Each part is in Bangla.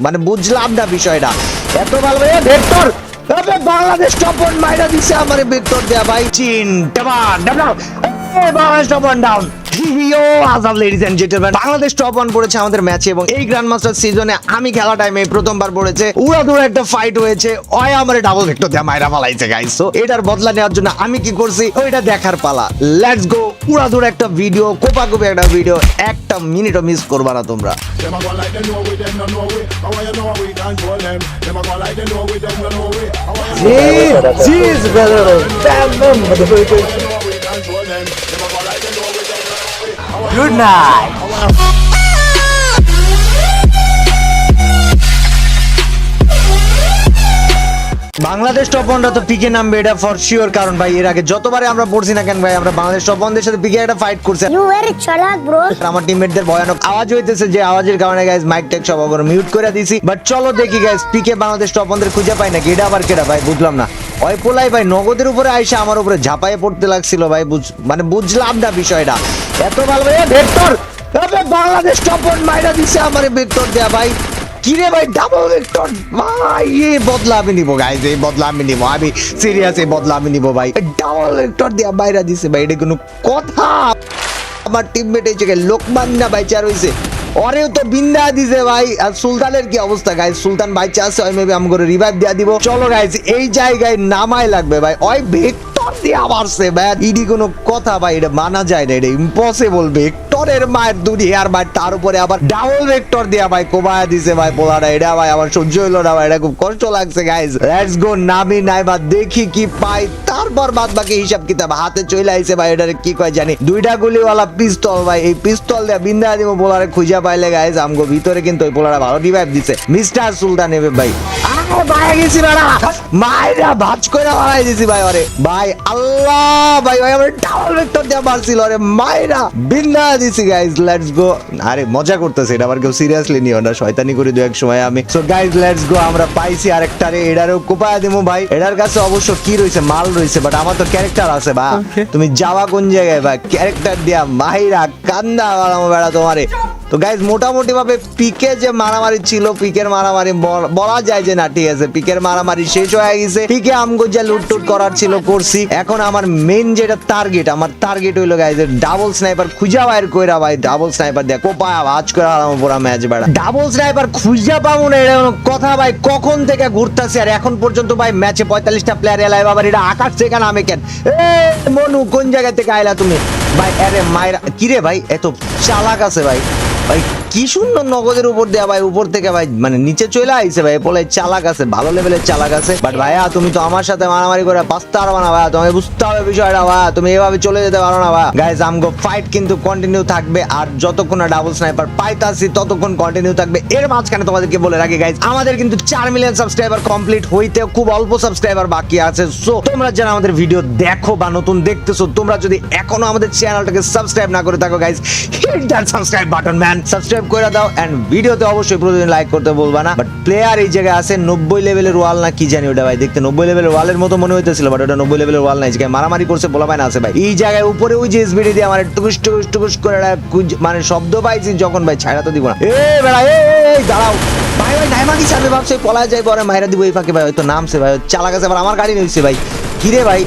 মানে বুঝলাম না বিষয়টা এত ভালো ভেক্টর বাংলাদেশ টপ ওয়ান মাইরা দিছে আমার ভেক্টর দেয়া ভাই চিন Bangladesh top one down Bangladesh top one পড়েছে আমাদের ম্যাচে এবং এই গ্র্যান্ড মাস্টার সিজনে আমি খেলা টাইমে প্রথমবার পড়েছে উড়াদুড়া একটা ফাইট হয়েছে ওই আমার ডাবল ভেক্টর দিয়ে মাইরা ফালাইছে গাইস। সো এটার বদলা নেওয়ার জন্য আমি কি করছি ওইটা দেখার পালা। Let's go. উড়াদুড়া একটা ভিডিও, কোপাকুপি একটা ভিডিও, একটা মিনিটও মিস করবা না তোমরা। Good night. বাংলাদেশ টপ ওয়ানরা তো পিকে নামবে এটা ফর শিওর, কারণ ভাই এর আগে যতবারে আমরা পড়ছি না কেন ভাই আমরা বাংলাদেশ টপ ওয়ানদের সাথে পিকে একটা ফাইট করছি। You very চালাক bro. আমার টিমমেটদের ভয়ানক আওয়াজ হইতেছে, যে আওয়াজের কারণে গাইস মাইক টেক সব অগর মিউট করে দিছি। বাট চলো দেখি গাইস পিকে বাংলাদেশ টপ ওয়ানদের খুঁজে পাই নাকি। এটা আবার কেডা ভাই বুঝলাম না। ওই পোলাই ভাই নগদের উপরে আইসা আমার উপরে ঝাপায়ে পড়তে লাগছিল ভাই, মানে বুঝলাম না বিষয়টা এত ভালো ভাই ভেক্টর বাংলাদেশ টপ ওয়ান মাইরা দিছে আমার ভেক্টর দেয়া ভাই। কিরে ভাই ডাবল ভেক্টর ভাই, এই বদলা আমি নিব গাইস, এই বদলা আমি নিব, আমি সিরিয়াস, এই বদলা আমি নিব ভাই। ডাবল ভেক্টর দিয়া মাইরা দিছে ভাই, এটা কোনো কথা? আমার টিমমেট এই জায়গায় লোকমান না বাইচার হইছে, ওরেও তো বিন্দা দিছে ভাই। আর সুলতানের কি অবস্থা গাইস? সুলতান বাইচা আছে, ওই মেবি আমগরে রিভাইভ দিয়া দিব। চলো গাইস এই জায়গায় নামাই লাগবে ভাই, ওই ভেক্টর দিয়া মারছে ভাই, ইডি কোনো কথা ভাই? এটা মানা যায় না, এটা ইম্পসিবল। ভেক্টরের মায়ের দুনিয়ার মায়ের, তার উপরে আবার ডাবল ভেক্টর দিয়া ভাই কোবায়া দিছে ভাই পোলাটা। এটা ভাই আমার সহ্য হইলো না ভাই, এটা খুব কষ্ট লাগছে গাইস। লেটস গো, নামি নাইবা দেখি কি পাই, তারপর বাদ বাকি হিসাব কিতাব হাতে চলে আইছে ভাই। এটারে কি কয় জানি, দুইটা গুলিওয়ালা পিস্তল ভাই, এই পিস্তল দিয়া বিন্দা দিব পোলারে খুঁজা পাইলে গাইস। আমগো ভিতরে কিন্তু ওই পোলারা ভালো রিভাইভ দিছে মিস্টার সুলতান নেবে ভাই। ভাই গেছি না মাইরা ভাজ করে মারাই দিছি ভাই। আরে ভাই আল্লাহ ভাই, ভাই আমার ডাবল ভেক্টর দিয়ে মারছিল, আরে মাইরা বিন্দা দিছি গাইস। লেটস গো। আরে মজা করতেছে, এটা আবার কেউ সিরিয়াসলি নিও না, শয়তানি করে দু এক সময় আমি। সো গাইস লেটস গো, আমরা পাইছি আরেকটারে, এটারেও কোপায়া দিমু ভাই। এটার কাছে অবশ্য কি রইছে, মাল রইছে, বাট আমার তো ক্যারেক্টার আছে বা। তুমি যাওয়া কোন জায়গায় ভাই? ক্যারেক্টার দিয়া মাইরা কান্দা বাড়ামো বেড়া তোমারে। তো গাইজ মোটামুটি ভাবে পিকে যে মারামারি ছিল, পিকের মারামারি বলা যায় যে না, ঠিক আছে পিকের মারামারি শেষ হয়ে গেছে। পিকে আমগো যা লুটটুট করার ছিল করছি। এখন আমার মেইন যেটা টার্গেট, আমার টার্গেট হইলো গাইজ ডাবল স্নাইপার খুঁজা বাইর কইরা ভাই, ডাবল স্নাইপার দিয়া কোপায়া ভাজ করে আলাম পুরা ম্যাচ বেড়া। ডাবল স্নাইপার খুঁজা পাবো না এটা কথা ভাই, কখন থেকে ঘুরতাছি আর এখন পর্যন্ত ভাই ম্যাচে 45টা প্লেয়ার এলাই। বাবার এটা আকাশ থেকে নামে কেন? মনু কোন জায়গা থেকে আইলা তুমি ভাই? আরে মাইরা কিরে ভাই, এত চালাক আছে ভাই। ভাই কি সুন্দর নগদের উপর দেয়া ভাই, উপর থেকে ভাই মানে নিচে চলে আইছে ভাই। বলে চালাক আছে, ভালো লেভেলের চালাক আছে। বাট ভাইয়া তুমি তো আমার সাথে মারামারি করে বাঁচতে পারবা না ভাইয়া, তুমি বুঝতে হবে বিষয়টা ভাইয়া, তুমি এভাবে চলে যেতে পারো না ভাইয়া। গাইস আমগো ফাইট কিন্তু কন্টিনিউ থাকবে, আর যতক্ষণ না ডাবল স্নাইপার পাইতাছি ততক্ষণ কন্টিনিউ থাকবে। এর মাঝখানে তোমাদেরকে বলে রাখি গাইস, আমাদের কিন্তু 4 মিলিয়ন সাবস্ক্রাইবার কমপ্লিট হইতে খুব অল্প সাবস্ক্রাইবার বাকি আছে। সো তোমরা যারা আমাদের ভিডিও দেখো বা নতুন দেখতেছো, তোমরা যদি এখনো আমাদের চ্যানেলটাকে সাবস্ক্রাইব না করে থাকো guys, hit that subscribe button man, subscribe করে দাও। এন্ড ভিডিওতে অবশ্যই প্রতিদিন লাইক করতে বলবা না। বাট প্লেয়ার এই জায়গায় আছে 90 লেভেলের ওয়াল না কি জানি ওটা ভাই, দেখতে 90 লেভেলের ওয়ালের মতো মনে হইতেছিল, বাট ওটা 90 লেভেলের ওয়াল নাই। জায়গায় মারামারি করছে বলা পায় না আছে ভাই। এই জায়গায় উপরে ওই যে এসবিডি দিয়ে আমার টুকুস টুকুস টুকুস করে মানে শব্দ পাইছি যখন ভাই, ছাড়া তো দিব না। বেড়া এই দাঁড়াও ভাই, ভাই নাইমা দিছে, আমি ভাবছি পলায় যাই পরে মাইরা দিব এই ফাঁকে ভাই। হয়তো নামছে ভাই, চালা গেছে আবার আমার গাড়ি নিয়েছে ভাই। কিরে ভাই,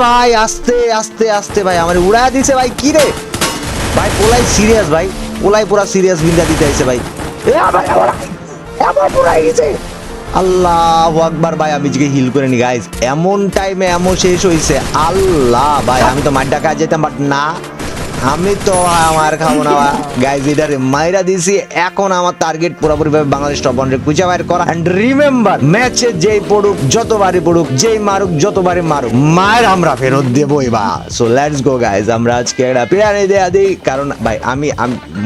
ভাই আস্তে আস্তে আস্তে ভাই আমার উড়ায় দিছে ভাই। কিরে ভাই পোলাই সিরিয়াস ভাই, পোলাই পুরা সিরিয়াস বিন্দা দিতে আইছে ভাই। আল্লাহু আকবার ভাই, আমি যে হিল করে নি গাইস, এমন টাইমে এমন শেষ হইছে। আল্লাহ ভাই, আমি তো মাঠটা কাজ যেতাম, বাট না আমি তো আমার খাবো না গাইজ, এটারে মাইরা দিছি। এখন আমার টার্গেট পুরোপুরি ভাবে বাংলাদেশ টপ ওয়ান খুঁজে বাইর করা। এন্ড রিমেম্বার, ম্যাচে যেই পড়ুক যতবারই পড়ুক, যেই মারুক যতবারই মারুক, মায়ের আমরা ফেরত দেবো এবার। সো লেটস গো গাইজ, আমরা আজকে এটা প্লেয়ারে দেয়া দিই, কারণ ভাই আমি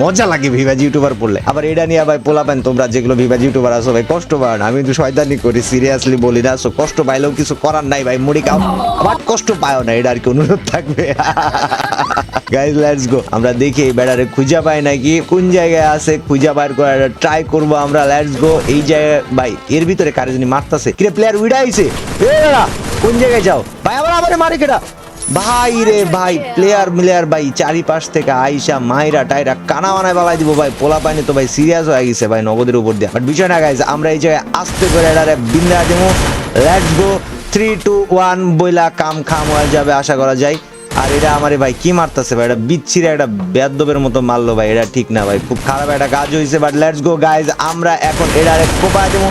মজা লাগে ভিভাজ ইউটিউবার পড়লে। আবার এটা নিয়ে ভাই পোলাপেন তোমরা যেগুলো ভিভাজ ইউটিউবার আছো ভাই, কষ্ট পাও না, আমি তো শয়তানি করি, সিরিয়াসলি বলি না। সো কষ্ট পাইলেও কিছু করার নাই ভাই, মুড়ি খাও আবার কষ্ট পাও না, এটা আর কি অনুরোধ থাকবে গাইজ। লেটস গো, আমরা দেখি এই ব্যাটারে খুঁজা পাই নাকি, কোন জায়গায় আছে খুঁজা বাইর করার ট্রাই করবো আমরা। Let's go. এই জায়গায় ভাই এর ভিতরে কারে জানি মারতাছে। কিরে প্লেয়ার উইডা আইছে, কোন জায়গায় যাও ভাই? আবার আমারে মারে কেডা? ভাই রে ভাই প্লেয়ার মিলেয়ার ভাই চারিপাশ থেকে আইসা মাইরা টাইরা কানা বানায় বালাই দিব ভাই পোলা পাইনি তো ভাই সিরিয়াস হয়ে গেছে ভাই নগদের উপর দিয়ে বাট বিষয় না গাইজ আমরা এই জায়গায় আস্তে করে এটারে বিন্দা দেবো লেটস গো 3 2 1 বইলা কাম খাম হয়ে যাবে আশা করা যায় আর এটা আমারে ভাই কি মারতেছে ভাই এটা বিচ্ছিরে একটা বেদবের মতো মারলো ভাই এটা ঠিক না ভাই খুব খারাপ একটা কাজ হয়েছে বাট লেটস গো গাইজ আমরা এখন এটারে কোপায় দেবো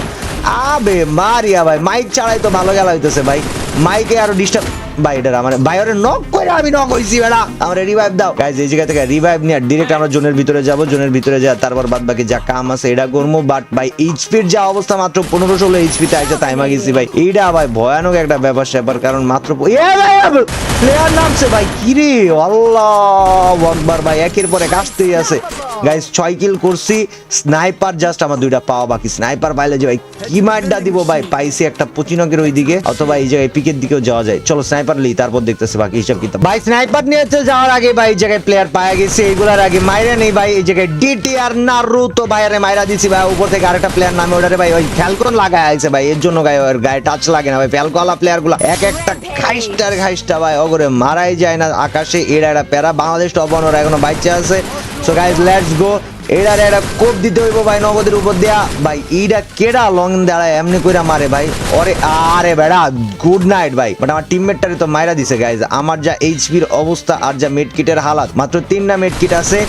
আবে মারিয়া ভাই মাইক ছাড়াই তো ভালো গেলা হইতেছে ভাই মাইকে আরো ডিস্টার্ব ভাই এটা আমার ভাই ওরে নক করে আমি নক হইছি বেটা আমরা রিভাইভ দাও গাইস এই জায়গা থেকে রিভাইভ নিয়ে ডাইরেক্ট আমরা জোনের ভিতরে যাব জোনের ভিতরে যা তারপর বাদ বাকি যা কাম আছে এটা করবো বাট ভাই এইচপির যা অবস্থা মাত্র 15-16 এইচপি তে আইছে টাইমা গেছি ভাই এইটা ভাই ভয়ানক একটা ব্যাপার স্যাপার কারণ মাত্র প্লেয়ার নামছে ভাই কি রে আল্লাহু আকবার ভাই একের পরে কাটতেই আছে গাইস 6 কিল করছি স্নাইপার জাস্ট আমার দুইটা পাওয়া বাকি স্নাইপার পাইলে যে ভাই কি মারডা দিব ভাই পাইছি একটা পচিনকের ওই দিকে অথবা এই জায়গায় পিকের দিকেও যাওয়া যায় চলো স্নাইপার লই তারপর দেখতেছি বাকি হিসাব কিতাব ভাই স্নাইপার নিয়ে তো যাওয়ার আগে ভাই এই জায়গায় প্লেয়ার পাওয়া গেছে এইগুলার আগে মাইরা নেই ভাই এই জায়গায় ডিটিআর নারুতো ভাইয়ারে মাইরা দিছি ভাই উপর থেকে আরেকটা প্লেয়ার নামে ওটারে ভাই ওই ফ্যালকন লাগায় আছে ভাই এর জন্য গায়ে ওর গায়ে টাচ লাগে না ভাই ফ্যালকনওয়ালা প্লেয়ার গুলো এক একটা খাইস্টার ভাই ওগরে মারাই যায় না আকাশে এরা একটা প্যারা বাংলাদেশ টপ ওরা এখনো বাইচে আছে সো গাইস লেটস গো এটার একটা কোপ দিতে হইব ভাই নগদের উপর দেয়া ভাই এইটা কেডা লং দাঁড়ায় এমনি কইরা মারে ভাই ওরে আরে বেড়া গুড নাইট ভাই বাট আমার টিমমেটটারে তো মাইরা দিছে গাইজ আমার যা এইচপির অবস্থা আর যা মেড কিটের হালাত মাত্র 3টা মেড কিট আছে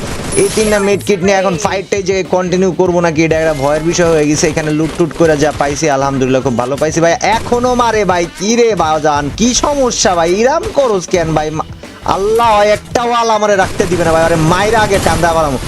এই 3টা মেড কিট নিয়ে এখন ফাইটটাই যে কন্টিনিউ করবো নাকি এটা একটা ভয়ের বিষয় হয়ে গেছে এখানে লুটটুট করে যা পাইছি আলহামদুলিল্লাহ খুব ভালো পাইছি ভাই এখনো মারে ভাই কি রে বাজান কি সমস্যা ভাই ইরাম করস কেন ভাই আল্লাহ একটা ওয়াল আমারে রাখতে দিবে না ভাই আরে মাইরা আগে কান্দা বাড়ামো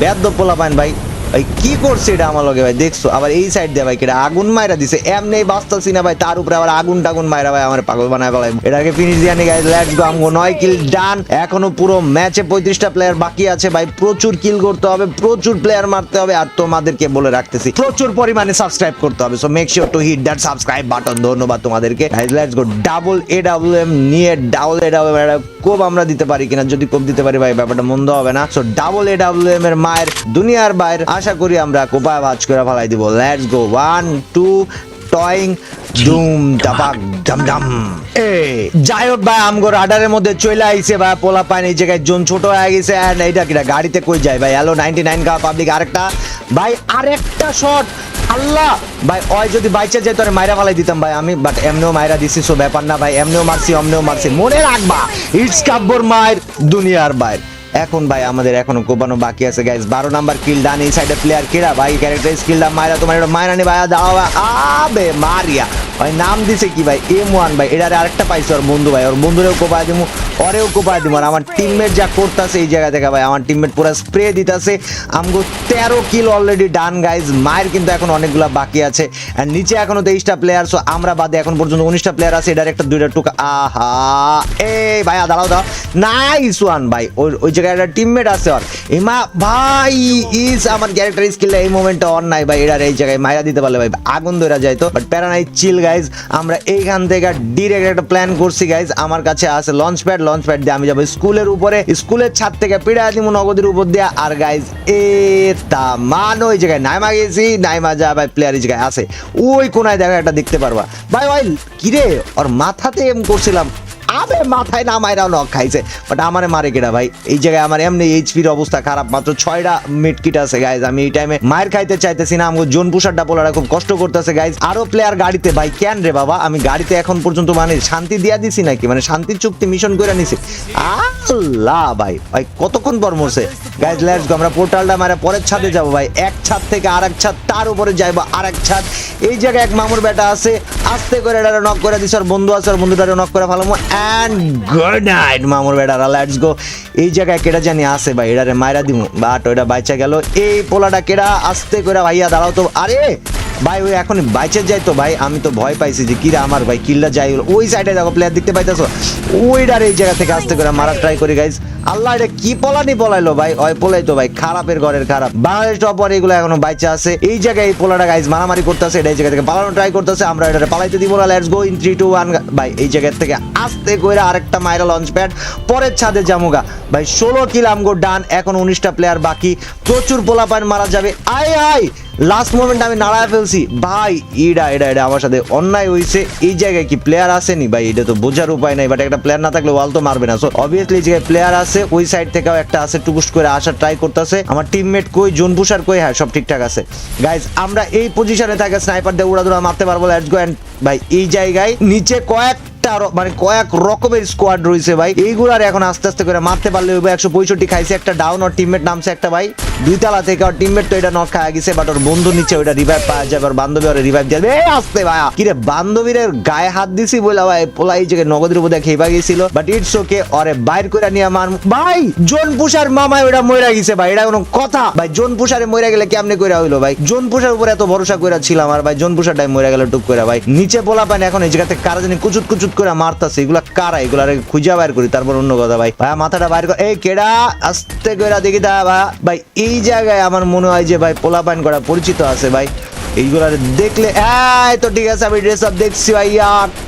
বেদ্য পোলা পাইন ভাই ভাই কি করছে এটা আমার লগে ভাই দেখছো আবার এই সাইড দিয়ে ভাই কেটা আগুন মাইরা দিছে এমনি বাঁচতেছি না ভাই তার উপরে আবার আগুন টাগুন মাইরা ভাই আমার পাগল বানায় ফেলাই এটাকে ফিনিশ দিয়ে নি গাইস লেটস গো আমগো 9 কিল ডান এখনো পুরো ম্যাচে 35টা প্লেয়ার বাকি আছে ভাই প্রচুর কিল করতে হবে প্রচুর প্লেয়ার মারতে হবে আর তোমাদেরকে বলে রাখতেছি প্রচুর পরিমাণে সাবস্ক্রাইব করতে হবে so make sure to hit that subscribe button ধন্যবাদ তোমাদেরকে guys let's go double AWM নিয়ে ডাবল এডব্লিউএম কোপ আমরা দিতে পারি কিনা যদি কোপ দিতে পারি ভাই ব্যাপারটা মন্দ হবে না সো ডাবল এডব্লিউএম এর মায়ের দুনিয়ার বাইরে আশা করি আমরা কোপা ভাজ করে ফেলাই দিব লেটস গো 1 2 টয়িং ডুম ডাবাক ডাম ডাম যাই হোক ভাই আমগো রাডারের মধ্যে চলে আইছে ভাই পোলা পাইন এই জায়গায় জোন ছোট হয়ে গেছে আর এইটা কিটা গাড়িতে কই যায় ভাই হ্যালো 99 কা পাবলিক আরেকটা শট আল্লাহ ভাই ওই যদি বাইচা যায় তোরে মাইরা ফেলাই দিতাম ভাই আমি বাট এমনিও মাইরা দিছি সো ব্যাপার না ভাই এমনিও মারছি অমনিও মারছি মনে রাখবা ইটস কাব্বর মায়ের দুনিয়ার বাইরে এখন ভাই আমাদের এখনো কোপানো বাকি আছে গাইস 12 নাম্বার কিল ডান এই সাইডে প্লেয়ার কেডা ভাই ক্যারেক্টার স্কিলটা মাইরা তোমার এটা মাইরা নি ভাই দাও আবে মারিয়া ভাই নাম দিছে কি ভাই M1 ভাই এটারে আরেকটা পাইছে ওর বন্ধু ভাই ওর বন্ধুরেও কোপায় দিমু ওরেও কোপায় দিমু আর আমার টিমমেট যা করতেছে এই জায়গা থেকে ভাই আমার টিমমেট পুরো স্প্রে দিতেছে আমগো 13 কিল অলরেডি ডান গাইস মায়ের কিন্তু এখন অনেকগুলা বাকি আছে আর নিচে এখনো 23টা প্লেয়ার সো আমরা বাদে এখন পর্যন্ত 19টা প্লেয়ার আছে এটার একটা দুইটা টুকা আহা এই ভাই দাঁড়াও নাইস ওয়ান ভাই ওই জায়গায় একটা টিমমেট আছে ওর এমা ভাই ইজ আমার ক্যারেক্টার স্কিল এই মোমেন্টে অন নাই ভাই এটার এই জায়গায় মাইরা দিতে পারলে ভাই আগুন ধরে যায় তো বাট প্যারা নাই চিল গাইজ আমরা এইখান থেকে ডিরেক্ট একটা প্ল্যান করছি গাইজ আমার কাছে আছে লঞ্চ প্যাড দিয়ে আমি যাবো স্কুলের উপরে স্কুলের ছাদ থেকে পিড়া দিব নগদের উপর দিয়ে আর গাইজ তা মান ওই জায়গায় নাইমা গেছি নাইমা যা ভাই প্লেয়ার এই জায়গায় আছে ওই কোনায় দেখা একটা দেখতে পারবা ভাই ভাই কিরে ওর মাথাতে এম করছিলাম আবে মাথায় না মাইরাও নক খাইছে বাট আমারে মারে কেডা ভাই এই জায়গায় আমার এমনি এইচপির অবস্থা খারাপ মাত্র 6টা মিড কিট আছে গাইজ আমি এই টাইমে মায়ের খাইতে চাইতেছি না আমগো জোন পুষারটা পোলারা খুব কষ্ট করতেছে গাইজ আরো প্লেয়ার গাড়িতে ভাই কেন রে বাবা আমি গাড়িতে এখন পর্যন্ত মানে শান্তি দিয়া দিছি নাকি মানে শান্তির চুক্তি মিশন করে নিছি আল্লাহ ভাই ভাই কতক্ষণ পর মরছে গাইজ লেটস গো আমরা পোর্টালটা মারা পরের ছাদে যাব ভাই এক ছাদ থেকে আরেক ছাদ তার উপরে যাইবো আরেক ছাদ এই জায়গায় এক মামুর বেটা আছে আস্তে করে এটা নক করে দিছে আর বন্ধু আছে আর বন্ধুটারে নক করে ফেলামো and good night মামুর বেটারা লেটস গো এই জায়গায় কেডা জানি আছে ভাই এটারে মাইরা দিমু বাট ওইটা বাইচা গেল এই পোলাটা কেডা আস্তে করে ভাইয়া দাঁড়াও তো আরে ভাই ওই এখন বাইচে যাই তো ভাই আমি তো ভয় পাইছি যে কিরা আমার ভাই কিল্লা যাই ওই সাইডে দেখো প্লেয়ার দেখতে পাইতেছো ওইটার এই জায়গা থেকে আস্তে করে মারা ট্রাই করি গাইজ আল্লাহ এটা কি পলানি পলাইলো ভাই ওই পোলাই তো ভাই খারাপের ঘরের খারাপ বাংলাদেশ টপার এগুলো এখনো বাইচে আছে এই জায়গায় এই পোলাটা গাইজ মারামারি করতেছে এটা এই জায়গা থেকে পালানো ট্রাই করতেছে আমরা এটা পালাইতে দিব না লেটস গো ইন 3 2 1 ভাই এই জায়গা থেকে আস্তে করে আরেকটা মাইরা লঞ্চ প্যাড পরের ছাদে জামুগা ভাই 16 কিল আমগো ডান এখন 19টা প্লেয়ার বাকি প্রচুর পোলাপান মারা যাবে আয় আয় লাস্ট মোমেন্ট আমি নাড়ায় ফেলছি ভাই। এটা আমার সাথে অন্যায় হইছে। এই জায়গায় কি প্লেয়ার আসেনি ভাই? এটা তো বোঝার উপায় নাই, বাট একটা প্লেয়ার না থাকলে ওয়াল তো মারবে না। সো অবভিয়াসলি এই জায়গায় প্লেয়ার আছে, ওই সাইড থেকেও একটা আছে, টুকুস করে আসার ট্রাই করতেছে। আমার টিমমেট কই, জোন পুশার কই? হ্যাঁ, সব ঠিকঠাক আছে গাইজ। আমরা এই পজিশনে থাকে স্নাইপার দিয়ে উড়াদুড়া মারতে পারবো। Let's go. এন্ড ভাই এই জায়গায় নিচে কয়েক রকমের স্কোয়াড রয়েছে ভাই। এইগুলার এখন আস্তে আস্তে করে মারতে পারলে 165 খাইছে, একটা ডাউন। ওর টিমমেট নামছে একটা ভাই 2 তলা থেকে। ওর টিমমেট তো এটা নক খাওয়া গেছে, বাট ওর বন্ধু নিচে ওটা রিভাইভ পাওয়া যাবে। ওর বান্ধবী ওর রিভাইভ দেবে। আসতে ভাই কিরে বান্ধবীর গায়ে হাত দিছি বলে ভাই পোলা এই জায়গায় নগদের উপর দেখে খেয়ে গেছিল, বাট ইটস ওকে। ওরে বাইর করে নিয়ে আমার ভাই জোন পুষার মামায় ওটা মইরা গেছে ভাই। এটা কোনো কথা ভাই? জোন পুষারে মইরা গেলে কেমনে কইরা হইলো ভাই? জোন পুষার উপর এত ভরসা কইরা ছিলাম, আর ভাই জোন পুষারটাই মইরা গেল টুক কইরা ভাই। নিচে পোলা পান এখন এই জায়গাতে কারা জানি কুচুত করে মারতাছে। এগুলা কারা? এগুলা খুঁজে বাইর করি, তারপর অন্য কথা ভাই। ভাই মাথাটা বাইর কর। এই কেডা? আস্তে কইরা দেখি দা ভাই। এই জায়গায় আমার মনে হয় যে ভাই পোলা পান করা পরিচিত আছে ভাই। এইগুলা দেখলে এই তো ঠিক আছে, আমি ড্রেস আপ দেখছি ভাই।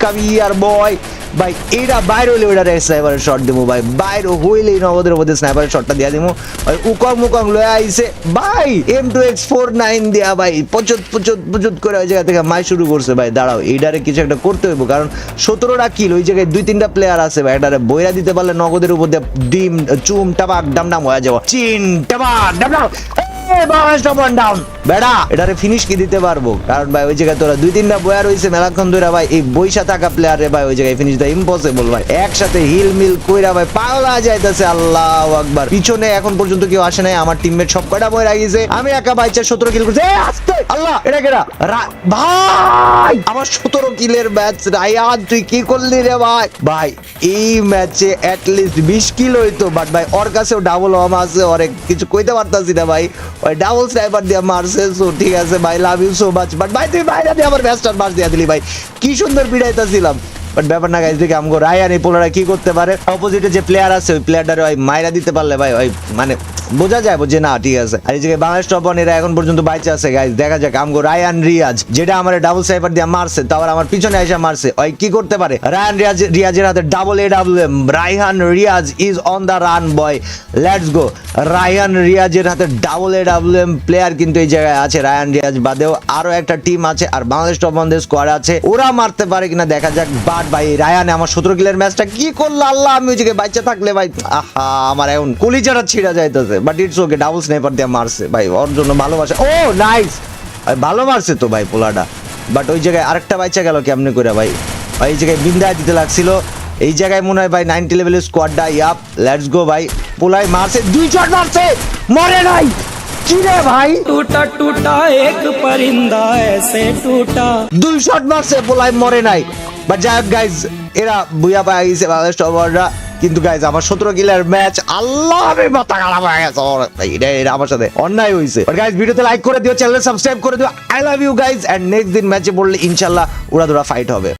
কাবিয়ার বয় ভাই, এটা বাইর হইলে ওইটা স্নাইপারের শট দেবো ভাই। বাইর হইলেই নগদের মধ্যে স্নাইপারের শটটা দিয়ে দিব ভাই। উকং মুকং লয়ে আইছে ভাই। M2X49 দিয়া ভাই পচত করে ওই জায়গা থেকে মাই শুরু করছে ভাই। দাঁড়াও, এইটারে কিছু একটা করতে হইব, কারণ 17টা কিল ওই জায়গায় 2-3টা প্লেয়ার আছে ভাই। এটারে বইরা দিতে পারলে নগদের উপর দিয়ে ডিম চুম টাবাক ডামডাম হয়ে যাওয়া। চিন টাবাক ডামডাম এটারে ফিনিশ কি দিতে পারবো, কারণ ভাই ওই জায়গায় তোরা 2-3টা বয়া রয়েছে মেলাক্ষণ ধরে ভাই। এই বইসা থাকা প্লেয়ারে ভাই ওই জায়গায় ফিনিশ দেওয়া ইম্পসিবল ভাই। একসাথে হিল মিল কইরা ভাই পাগলা যাইতেছে। আল্লাহু আকবার। পিছনে এখন পর্যন্ত কেউ আসে নাই, আমার টিমমেট সব কয়টা বয়া গেছে। আমি একা বাইচা 17 কিল করছি। আস্তে আল্লাহ, এটা কেডা ভাই? আমার 17 কিলের ম্যাচ। রায়ান তুই কি করলি রে ভাই? ভাই এই ম্যাচে এট লিস্ট 20 কিল হইতো, বাট ভাই ওর কাছেও ডাবল ওয়াম আছে। অনেক কিছু কইতে পারতাছি না ভাই। ওই ডাবল স্নাইপার দিয়ে মারছে। সো ঠিক আছে ভাই, love you so much. But ভাই তুই বাইরে দিয়ে আমার ব্যাস্টার মার দিয়ে দিলি ভাই। কি সুন্দর বিড়াইতেছিলাম, বাট ব্যাপার না গাইজ। দেখি আমগো রায়ান এই পোলারা কি করতে পারে। অপোজিটে যে প্লেয়ার আছে ওই প্লেয়ারটারে ওই মাইরা দিতে পারলে ভাই ওই মানে বোঝা যায় যে না ঠিক আছে। আর এই যে বাংলাদেশ টপ ওয়ান এরা এখন পর্যন্ত বাইচে আছে গাইজ। দেখা যাক আমগো রায়ান রিয়াজ, যেটা আমার ডাবল স্নাইপার দিয়ে মারছে, তারপর আমার পিছনে এসে মারছে, ওই কি করতে পারে। রায়ান রিয়াজের হাতে double AWM। Rayhan Riaz is on the run boy. Let's go. Rayhan রিয়াজের হাতে ডাবল AWM প্লেয়ার কিন্তু এই জায়গায় আছে। রায়হান রিয়াজ বাদেও আরো একটা টিম আছে, আর বাংলাদেশ টপ ওয়ান স্কোয়াড আছে। ওরা মারতে পারে কিনা দেখা যাক। বাট ভাই রায়ানে আমার 17 কিলের ম্যাচটা কি করলো আল্লাহ। আমি ওই জায়গায় বাচ্চা থাকলে ভাই আহা আমার এখন কলিজাটা ছিঁড়া যাইতেছে, but it's okay. Double sniper দিয়ে মারছে ভাই, ওর জন্য ভালোবাসা। ও নাইস ভালো মারছে তো ভাই পোলাটা, বাট ওই জায়গায় আরেকটা বাচ্চা গেল কেমনে করে ভাই। এই জায়গায় বিন্দায় দিতে লাগছিল। এই জায়গায় মনে হয় ভাই 90 লেভেলের স্কোয়াডটা। ইয়াপ, লেটস গো ভাই। পোলাই মারছে, 2 শট মারছে, মরে নাই। কি রে ভাই? टूटा एक परिंदा ऐसे टूटा। 2 শট মারছে, পোলাই মরে নাই। বাট যাই হোক গাইজ, এরা বুয়া পায় গেছে বাংলাদেশ টপ ওয়ানরা। কিন্তু গাইজ আমার 17 কিলের ম্যাচ, আল্লাহ আমি মাথা খারাপ হয়ে গেছে। এটা আমার সাথে অন্যায় হয়েছে। বাট গাইজ ভিডিওতে লাইক করে দিও, চ্যানেল সাবস্ক্রাইব করে দিও। I love you guys. And next দিন ম্যাচে পড়লে ইনশাল্লাহ উড়াদুরা ফাইট হবে।